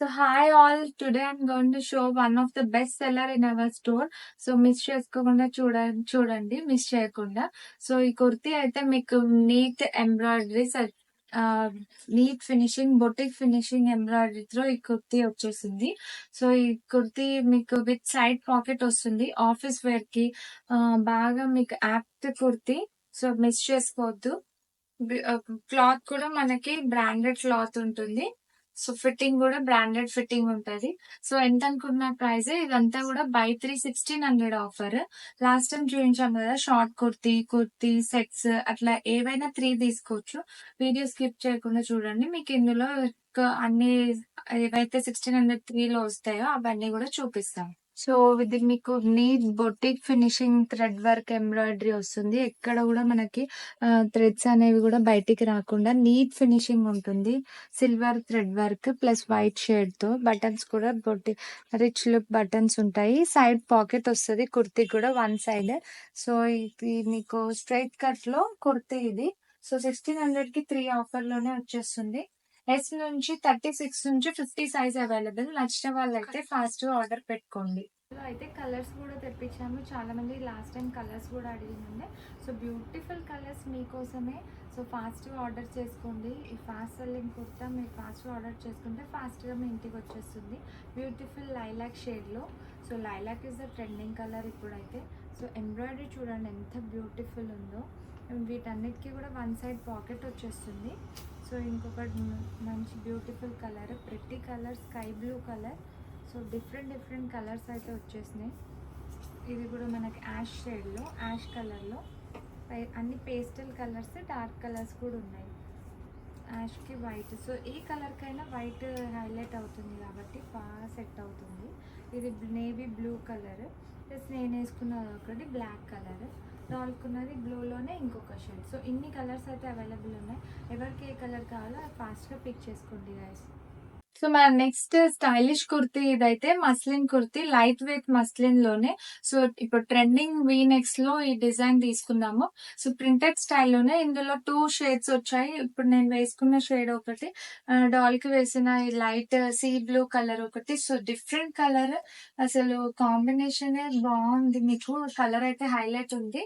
So hi all, today I'm going to show one of the best seller in our store. So miss చేసుకోకుండా చూడండి miss చేయకుండా. So ఈ కుర్తీ అయితే మీకు neat embroideries neat finishing boutique finishing ఎంబ్రాయిడరీతో ఈ కుర్తీ వచ్చేసింది. సో ఈ కుర్తీ మీకు విత్ సైడ్ పాకెట్ వస్తుంది. ఆఫీస్ వేర్ కి బాగా మీకు యాప్ట్ కుర్తీ. సో మిస్ చేసుకోవద్దు. క్లాత్ కూడా మనకి బ్రాండెడ్ క్లాత్ ఉంటుంది. సో ఫిట్టింగ్ కూడా బ్రాండెడ్ ఫిట్టింగ్ ఉంటది. సో ఎంత అనుకున్న ప్రైస్ ఇదంతా కూడా బై 3 1600 ఆఫర్. లాస్ట్ టైం చూపించాం కదా షార్ట్ కుర్తీ సెట్స్ అట్లా ఏవైనా 3 తీసుకోవచ్చు. వీడియో స్కిప్ చేయకుండా చూడండి. మీకు ఇందులో అన్ని ఏవైతే 1600 3 లో వస్తాయో అవన్నీ కూడా చూపిస్తాం. సో ఇది మీకు neat boutique finishing thread work embroidery వస్తుంది. ఎక్కడ కూడా మనకి థ్రెడ్స్ అనేవి కూడా బయటికి రాకుండా నీట్ ఫినిషింగ్ ఉంటుంది. Silver thread work plus white shade తో బటన్స్ కూడా రిచ్ లుక్ బటన్స్ ఉంటాయి. సైడ్ పాకెట్ వస్తుంది కుర్తీ కూడా వన్ సైడ్. సో ఇది మీకు స్ట్రైట్ కట్ లో కుర్తీ ఇది. సో 1600 కి 3 ఆఫర్ లోనే వచ్చేస్తుంది. ఎస్ నుంచి 36 నుంచి 50 సైజ్ అవైలబుల్. నచ్చిన వాళ్ళైతే ఫాస్ట్ గా ఆర్డర్ పెట్టుకోండి. అయితే కలర్స్ కూడా తెప్పించాము. చాలా మంది లాస్ట్ టైం కలర్స్ కూడా అడిగిందండి. సో బ్యూటిఫుల్ కలర్స్ మీకోసమే. సో ఫాస్ట్ గా ఆర్డర్ చేసుకోండి. ఈ ఫాస్ట్ సెల్లింగ్ కుర్తా మీరు ఫాస్ట్ గా ఆర్డర్ చేసుకుంటే ఫాస్ట్ గా మీ ఇంటికి వచ్చేస్తుంది. బ్యూటిఫుల్ లైలాక్ షేడ్ లో. So lilac is the trending colour ఇప్పుడైతే. సో ఎంబ్రాయిడరీ చూడండి ఎంత బ్యూటిఫుల్ ఉందో. వీటన్నిటికీ కూడా వన్ సైడ్ పాకెట్ వచ్చేస్తుంది. సో ఇంకొకటి మంచి beautiful colour, pretty colour, sky blue colour. So different colours అయితే వచ్చేసినాయి. ఇది కూడా మనకి యాష్ షేడ్లో, యాష్ కలర్లో అన్ని పేస్టల్ కలర్స్, డార్క్ కలర్స్ కూడా ఉన్నాయి. యాష్కి వైట్. సో ఏ కలర్కైనా వైట్ హైలైట్ అవుతుంది కాబట్టి బాగా సెట్ అవుతుంది. ఇది నేవీ బ్లూ కలర్ ప్లస్ నేను వేసుకున్నది ఒకటి బ్లాక్ కలర్. డాల్కున్నది బ్లూలోనే ఇంకొక షేడ్. సో ఇన్ని కలర్స్ అయితే అవైలబుల్ ఉన్నాయి. ఎవరికి ఏ కలర్ కావాలో ఫాస్ట్గా పిక్ చేసుకోండి గైస్. సో మన నెక్స్ట్ స్టైలిష్ కుర్తీ ఇదైతే muslin kurti, light weight muslin లోనే. సో ఇప్పుడు ట్రెండింగ్ వీనెక్స్ లో ఈ డిజైన్ తీసుకున్నాము. సో ప్రింటెడ్ స్టైల్లోనే ఇందులో 2 షేడ్స్ వచ్చాయి. ఇప్పుడు నేను వేసుకున్న షేడ్ ఒకటి, డాల్ కి వేసిన ఈ లైట్ సీ బ్లూ కలర్ ఒకటి. సో డిఫరెంట్ కలర్, అసలు కాంబినేషన్ బాగుంది. మీకు కలర్ అయితే హైలైట్ ఉంది.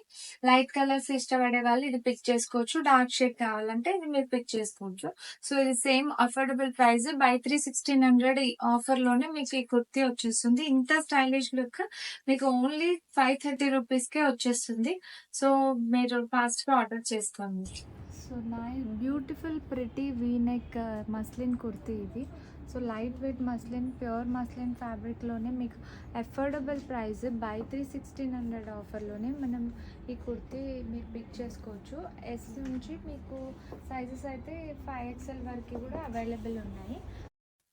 లైట్ కలర్స్ ఇష్టపడే వాళ్ళు ఇది పిక్ చేసుకోవచ్చు. డార్క్ షేడ్ కావాలంటే ఇది మీరు పిక్ చేసుకోవచ్చు. సో ఇది same affordable price buy 3 1600 offer లోనే మీకు ఈ కుర్తీ వచ్చేస్తుంది. ఇంత స్టైలిష్ లుక్ మీకు ఓన్లీ 530 రూపీస్ కే వచ్చేస్తుంది. సో మీరు ఫాస్ట్ గా ఆర్డర్ చేసుకోండి. So beautiful pretty V neck muslin kurti ఇది. So light weight muslin, pure muslin ఫ్యాబ్రిక్లోనే మీకు అఫోర్డబుల్ ప్రైస్ బై 3 1600 ఆఫర్లోనే మనం ఈ కుర్తీ మీరు పిక్ చేసుకోవచ్చు. ఎస్ నుంచి మీకు సైజెస్ అయితే 5XL వరకు కూడా అవైలబుల్ ఉన్నాయి.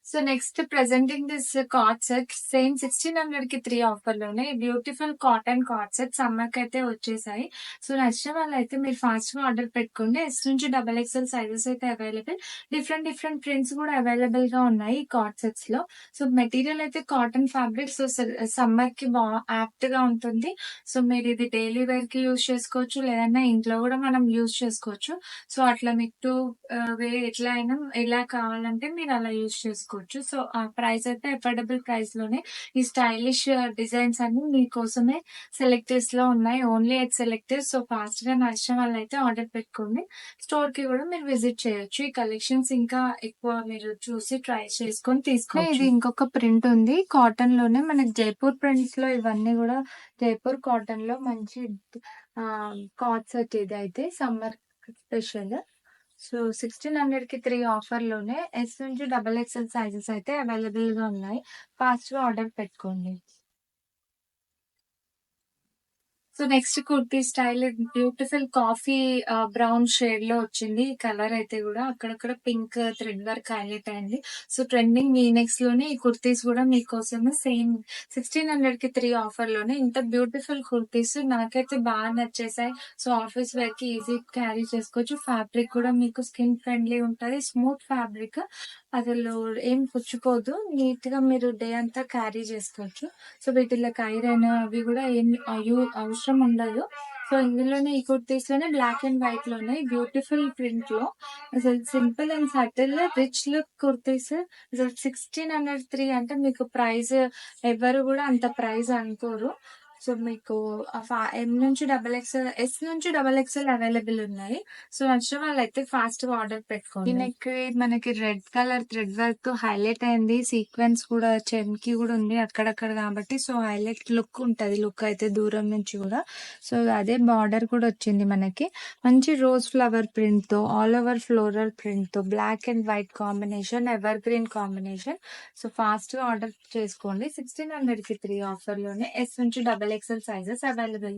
So next presenting this card set same 1600 కి 3 ఆఫర్ లోనే beautiful cotton card set summer కి అయితే వచ్చేసాయి. సో నచ్చిన వాళ్ళు అయితే మీరు ఫాస్ట్ గా ఆర్డర్ పెట్టుకోండి. ఎస్ నుంచి XXL సైజెస్ అయితే అవైలబుల్. డిఫరెంట్ ప్రింట్స్ కూడా అవైలబుల్ గా ఉన్నాయి ఈ కార్డ్ సెట్స్ లో. సో మెటీరియల్ అయితే కాటన్ ఫ్యాబ్రిక్. సో సమ్మర్ కి యాప్ట్ గా ఉంటుంది. సో మీరు ఇది డైలీ వేర్ కి యూజ్ చేసుకోవచ్చు, లేదన్నా ఇంట్లో కూడా మనం యూజ్ చేసుకోవచ్చు. సో అట్లా మీకు వే ఎట్లా అయినా ఎలా కావాలంటే మీరు అలా యూజ్ చేసుకోవచ్చు. సో ఆ ప్రైస్ అయితే అఫోర్డబుల్ ప్రైస్ లోనే ఈ స్టైలిష్ డిజైన్స్ అన్ని మీకోసమే సెలెక్టర్స్ లో ఉన్నాయి. Only at selectors. So fast గా నచ్చిన వాళ్ళు అయితే ఆర్డర్ పెట్టుకోండి. స్టోర్ కి కూడా మీరు విజిట్ చేయొచ్చు. ఈ కలెక్షన్స్ ఇంకా ఎక్కువ మీరు చూసి ట్రై చేసుకొని తీసుకోవచ్చు. ఇది ఇంకొక ప్రింట్ ఉంది కాటన్ లోనే. మనకి జైపూర్ ప్రింట్స్ లో ఇవన్నీ కూడా జైపూర్ కాటన్ లో మంచి కార్డ్ సెట్. ఇది అయితే సమ్మర్ స్పెషల్. సో 1600 కి 3 ఆఫర్ లోనే ఎస్ నుంచి XXL సైజెస్ అయితే అవైలబుల్ గా ఉన్నాయి. ఫాస్ట్ గా ఆర్డర్ పెట్టుకోండి. So next kurti style beautiful coffee brown shade లో వచ్చింది. ఈ కలర్ అయితే కూడా అక్కడక్కడ పింక్ థ్రెడ్ వర్క్ హైలైట్ అయింది. సో ట్రెండింగ్ వీనెక్స్ లోనే ఈ కుర్తీస్ కూడా మీకోసమే సేమ్ 1600 కి 3 ఆఫర్ లోనే. ఇంత బ్యూటిఫుల్ కుర్తీస్ నాకైతే బాగా నచ్చేసాయి. సో ఆఫీస్ వేర్ కి ఈజీ క్యారీ చేసుకోవచ్చు. ఫ్యాబ్రిక్ కూడా మీకు స్కిన్ ఫ్రెండ్లీ ఉంటది, స్మూత్ ఫ్యాబ్రిక్. అసలు ఏం పుచ్చిపోదు. నీట్‌గా మీరు డే అంతా క్యారీ చేసుకోవచ్చు. సో, వీటిల్లకి ఐరన్ అవి గూడా ఏం అవసరం ఉండదు. సో, ఇందులోనే ఈ కుర్తీస్‌లోనే బ్లాక్ అండ్ వైట్‌లోనే బ్యూటిఫుల్ ప్రింట్‌లో అసలు simple and subtle rich look kurtis అసలు 1603 అంటే మీకు ప్రైస్ ఎవ్వరు గూడా అంత ప్రైస్ అనుకోరు. సో, మీకు ఎం నుంచి డబుల్ ఎక్స్‌ఎల్, ఎస్ నుంచి డబుల్ ఎక్స్‌ఎల్ అవైలబుల్ ఉన్నాయి. సో, నచ్చిన వాళ్ళైతే ఫాస్ట్‌గా ఆర్డర్ పెట్టుకోండి. ఈ నెక్‌కి మనకి red colour thread work highlight అయింది. సీక్వెన్స్ కూడా చెమ్‌కి గూడా ఉంది అక్కడక్కడ కాబట్టి సో, హైలైట్ లుక్ ఉంటది. లుక్ అయితే దూరం నుంచి గూడా. సో, అదే బార్డర్ కూడా వచ్చింది మనకి. మంచి రోజ్ ఫ్లవర్ ప్రింట్‌తో, ఆల్ ఓవర్ ఫ్లోరల్ ప్రింట్‌తో, black and white combination, evergreen combination. So, ఫాస్ట్‌గా ఆర్డర్ చేసుకోండి. 1600కి 3 ఆఫర్‌లోనే ఎస్ నుంచి డబుల్ ఎక్స్‌ఎల్ సైజెస్ అవైలబుల్.